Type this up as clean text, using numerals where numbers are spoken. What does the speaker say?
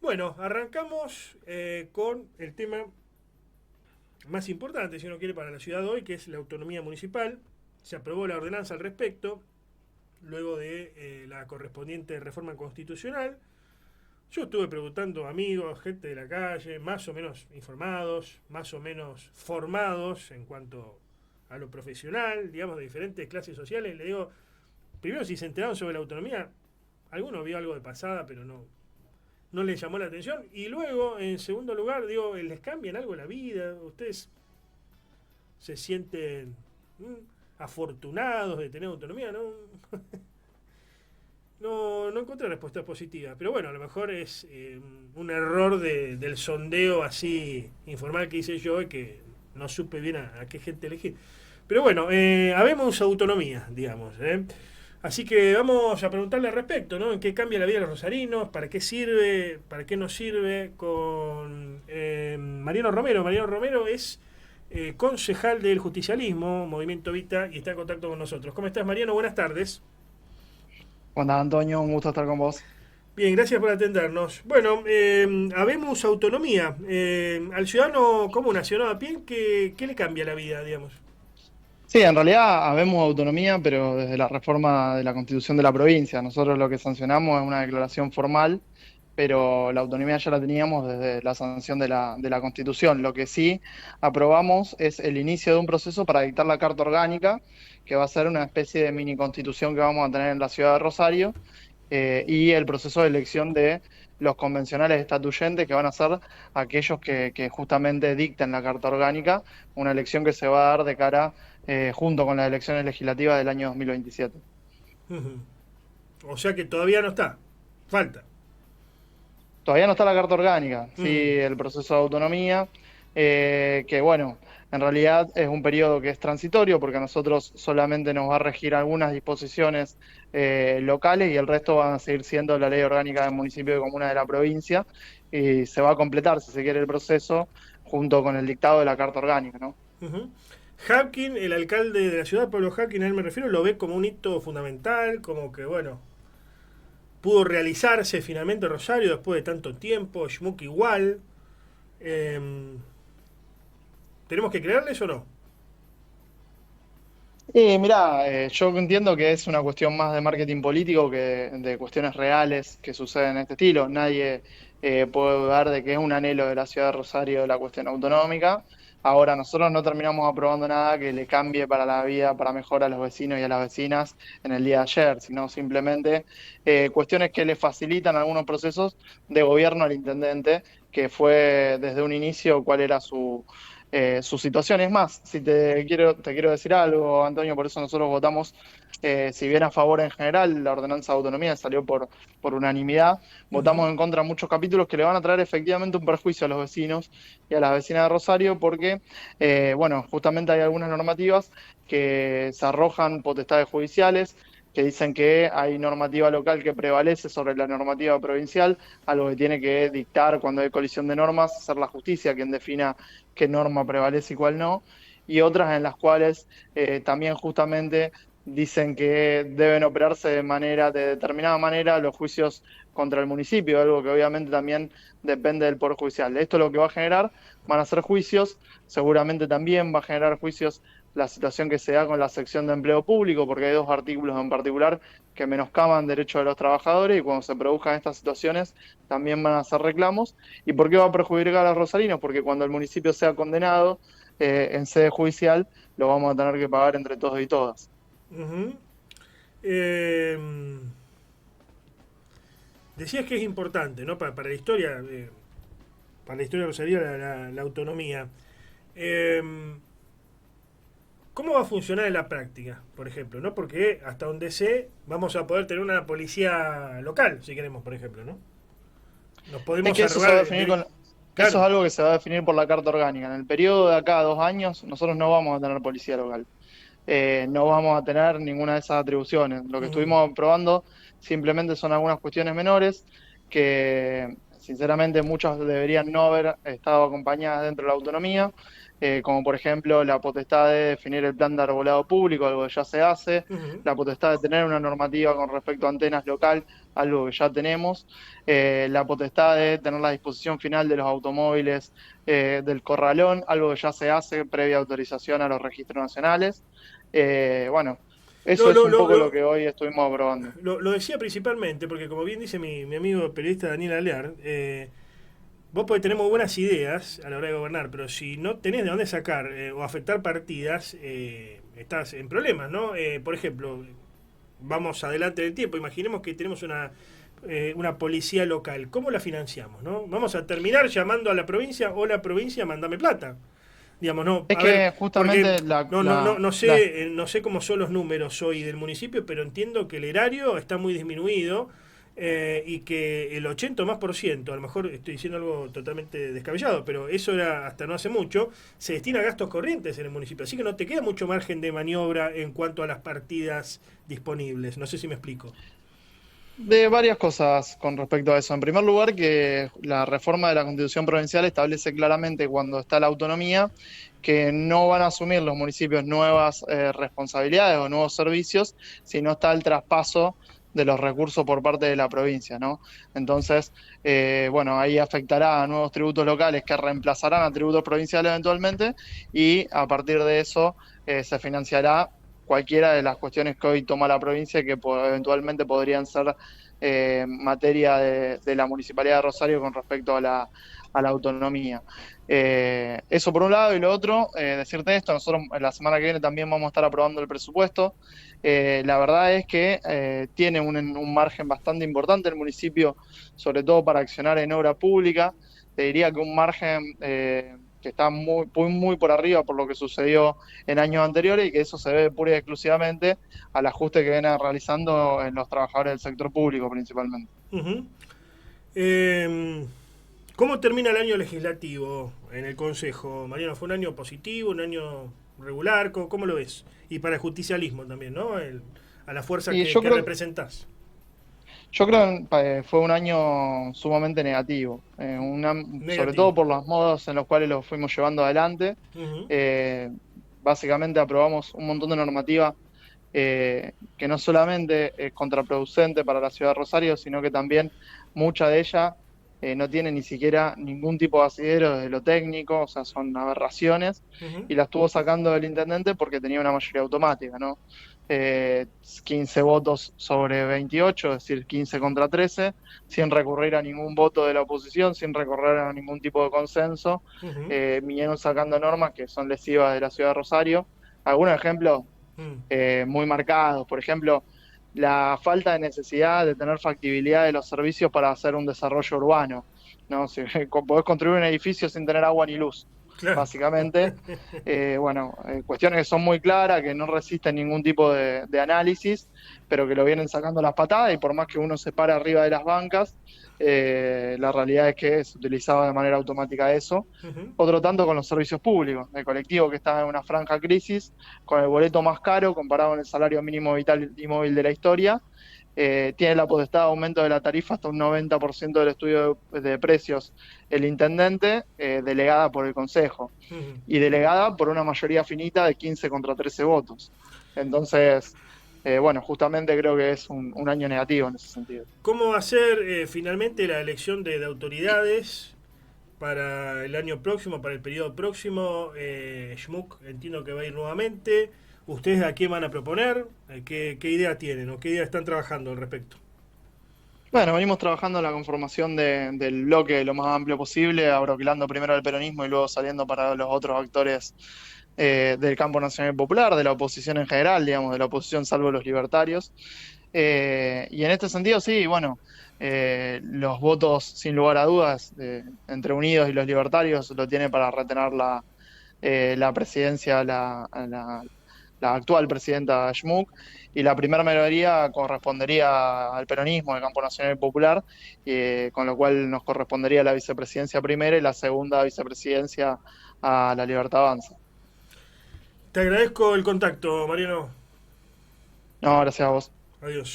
Bueno, arrancamos con el tema más importante, si uno quiere, para la ciudad hoy, que es la autonomía municipal. Se aprobó la ordenanza al respecto, luego de la correspondiente reforma constitucional. Yo estuve preguntando a amigos, gente de la calle, más o menos informados, más o menos formados en cuanto a lo profesional, digamos, de diferentes clases sociales. Le digo, primero si se enteraron sobre la autonomía, alguno vio algo de pasada, pero no les llamó la atención. Y luego, en segundo lugar, digo, ¿les cambian algo la vida? ¿Ustedes se sienten afortunados de tener autonomía? No encontré respuesta positiva. Pero bueno, a lo mejor es un error del sondeo así informal que hice yo y que no supe bien a qué gente elegir. Pero bueno, habemos autonomía, digamos. Así que vamos a preguntarle al respecto, ¿no? ¿En qué cambia la vida de los rosarinos? ¿Para qué sirve? ¿Para qué no sirve? Con Mariano Romero. Mariano Romero es concejal del justicialismo, Movimiento Vita, y está en contacto con nosotros. ¿Cómo estás, Mariano? Buenas tardes. Juan Antonio, un gusto estar con vos. Bien, gracias por atendernos. Bueno, habemos autonomía. Al ciudadano común, nacional a pie, ¿qué le cambia la vida, digamos? Sí, en realidad habemos autonomía, pero desde la reforma de la Constitución de la provincia. Nosotros lo que sancionamos es una declaración formal, pero la autonomía ya la teníamos desde la sanción de la Constitución. Lo que sí aprobamos es el inicio de un proceso para dictar la Carta Orgánica, que va a ser una especie de mini constitución que vamos a tener en la ciudad de Rosario, y el proceso de elección de los convencionales estatuyentes, que van a ser aquellos que justamente dicten la Carta Orgánica, una elección que se va a dar de cara junto con las elecciones legislativas del año 2027. Ujú. O sea que todavía no está. Falta. Todavía no está la Carta Orgánica, sí, Ujú. el proceso de autonomía, que bueno, en realidad es un periodo que es transitorio porque a nosotros solamente nos va a regir algunas disposiciones locales y el resto van a seguir siendo la ley orgánica del municipio y comuna de la provincia, y se va a completar, si se quiere, el proceso junto con el dictado de la Carta Orgánica, ¿no? Ujú. Hapkin, el alcalde de la ciudad, Pablo Hapkin, a él me refiero, lo ve como un hito fundamental, como que, bueno, pudo realizarse finalmente Rosario después de tanto tiempo, Schmuck igual. Em, ¿Tenemos que creerles o no? Y mirá, yo entiendo que es una cuestión más de marketing político que de cuestiones reales que suceden en este estilo. Nadie puede dudar de que es un anhelo de la ciudad de Rosario la cuestión autonómica. Ahora, nosotros no terminamos aprobando nada que le cambie para la vida, para mejor a los vecinos y a las vecinas en el día de ayer, sino simplemente cuestiones que le facilitan algunos procesos de gobierno al intendente, que fue desde un inicio cuál era su situación. Es más, si te quiero decir algo, Antonio, por eso nosotros votamos, si bien a favor en general, la ordenanza de autonomía salió por unanimidad, Ujú. votamos en contra de muchos capítulos que le van a traer efectivamente un perjuicio a los vecinos y a las vecinas de Rosario, porque, bueno, justamente hay algunas normativas que se arrojan potestades judiciales, que dicen que hay normativa local que prevalece sobre la normativa provincial, algo que tiene que dictar cuando hay colisión de normas, ser la justicia quien defina qué norma prevalece y cuál no, y otras en las cuales también justamente dicen que deben operarse de determinada manera los juicios contra el municipio, algo que obviamente también depende del Poder Judicial. Esto lo que va a generar van a ser juicios, seguramente también va a generar juicios la situación que se da con la sección de empleo público, porque hay dos artículos en particular que menoscaban derechos de los trabajadores y cuando se produzcan estas situaciones también van a hacer reclamos. ¿Y por qué va a perjudicar a los rosarinos? Porque cuando el municipio sea condenado en sede judicial, lo vamos a tener que pagar entre todos y todas. Ujú. Em, Decías que es importante, ¿no? Para la historia de Rosario, la autonomía. Em, ¿Cómo va a funcionar en la práctica, por ejemplo? ¿No? Porque hasta donde sé, vamos a poder tener una policía local, si queremos, por ejemplo, ¿no? Nos Es podemos que eso se arrogar. va a definir eso Claro. es algo que se va a definir por la Carta Orgánica. En el periodo de acá a 2 años, nosotros no vamos a tener policía local. No vamos a tener ninguna de esas atribuciones. Lo que Ujú. estuvimos probando simplemente son algunas cuestiones menores que sinceramente muchas deberían no haber estado acompañadas dentro de la autonomía. como por ejemplo la potestad de definir el plan de arbolado público, algo que ya se hace, Ujú. la potestad de tener una normativa con respecto a antenas local, algo que ya tenemos, la potestad de tener la disposición final de los automóviles del corralón, algo que ya se hace previa autorización a los registros nacionales. Bueno, eso Lo, es lo, un lo, poco lo lo, que hoy estuvimos aprobando. lo decía principalmente porque, como bien dice mi amigo periodista Daniel Alear, vos podés tener muy buenas ideas a la hora de gobernar, pero si no tenés de dónde sacar o afectar partidas, estás en problemas, ¿no? Por ejemplo, vamos adelante del tiempo, imaginemos que tenemos una policía local. ¿Cómo la financiamos, no? Vamos a terminar llamando a la provincia o la provincia mandame plata. Digamos, no, Es a ver, que porque justamente no sé, no sé cómo son los números hoy del municipio, pero entiendo que el erario está muy disminuido y que el 80 o más por ciento, a lo mejor estoy diciendo algo totalmente descabellado, pero eso era hasta no hace mucho, se destina a gastos corrientes en el municipio, así que no te queda mucho margen de maniobra en cuanto a las partidas disponibles. No sé si me explico. de varias cosas con respecto a eso. En primer lugar, que la reforma de la Constitución provincial establece claramente cuando está la autonomía que no van a asumir los municipios nuevas responsabilidades o nuevos servicios si no está el traspaso de los recursos por parte de la provincia, ¿no? Entonces, bueno, ahí afectará a nuevos tributos locales que reemplazarán a tributos provinciales eventualmente y a partir de eso se financiará cualquiera de las cuestiones que hoy toma la provincia que eventualmente podrían ser materia de la Municipalidad de Rosario con respecto a la autonomía. Eso por un lado, y lo otro, decirte esto, nosotros la semana que viene también vamos a estar aprobando el presupuesto. La verdad es que tiene un margen bastante importante el municipio, sobre todo para accionar en obra pública. Te diría que un margen que está muy por arriba por lo que sucedió en años anteriores y que eso se debe pura y exclusivamente al ajuste que viene realizando en los trabajadores del sector público principalmente. Ujú. Eh, ¿Cómo termina el año legislativo en el Consejo, Mariano? ¿Fue un año positivo, un año regular? ¿Cómo lo ves? Y para el justicialismo también, ¿no? A la fuerza Y que representás. yo creo que fue un año sumamente negativo, sobre todo Negativo. por los modos en los cuales lo fuimos llevando adelante. Ujú. Eh, Básicamente aprobamos un montón de normativa que no solamente es contraproducente para la ciudad de Rosario, sino que también mucha de ella no tiene ni siquiera ningún tipo de asidero desde lo técnico, o sea, son aberraciones, Ujú. y la estuvo sacando del intendente porque tenía una mayoría automática, ¿no? 15 votos sobre 28, es decir, 15 contra 13, sin recurrir a ningún voto de la oposición, sin recurrir a ningún tipo de consenso, Ujú. vinieron sacando normas que son lesivas de la ciudad de Rosario. Algunos ejemplos Mm. muy marcados. Por ejemplo, la falta de necesidad de tener factibilidad de los servicios para hacer un desarrollo urbano, ¿no? Si podés construir un edificio sin tener agua ni luz, Claro. básicamente. Bueno, cuestiones que son muy claras, que no resisten ningún tipo de análisis, pero que lo vienen sacando las patadas y por más que uno se pare arriba de las bancas, la realidad es que se utilizaba de manera automática eso. Ujú. Otro tanto con los servicios públicos, el colectivo que está en una franja crisis, con el boleto más caro comparado con el salario mínimo vital y móvil de la historia. Tiene la potestad de aumento de la tarifa hasta un 90% del estudio de precios el intendente, delegada por el Consejo, Ujú. y delegada por una mayoría finita de 15 contra 13 votos. Entonces, bueno, justamente creo que es un año negativo en ese sentido. ¿Cómo va a ser finalmente la elección de autoridades para el año próximo, para el periodo próximo? Schmuck entiendo que va a ir nuevamente. ¿Ustedes a quién van a proponer? ¿Qué idea tienen o qué idea están trabajando al respecto? Bueno, venimos trabajando en la conformación del bloque lo más amplio posible, abroquelando primero al peronismo y luego saliendo para los otros actores del campo nacional y popular, de la oposición en general, digamos, de la oposición salvo los libertarios. Y en este sentido, sí, bueno, los votos, sin lugar a dudas, entre Unidos y los libertarios lo tiene para retener la presidencia, la actual presidenta Schmuck, y la primera mayoría correspondería al peronismo, al campo nacional y popular, con lo cual nos correspondería la vicepresidencia primera y la segunda vicepresidencia a la Libertad Avanza. Te agradezco el contacto, Mariano. No, gracias a vos. Adiós.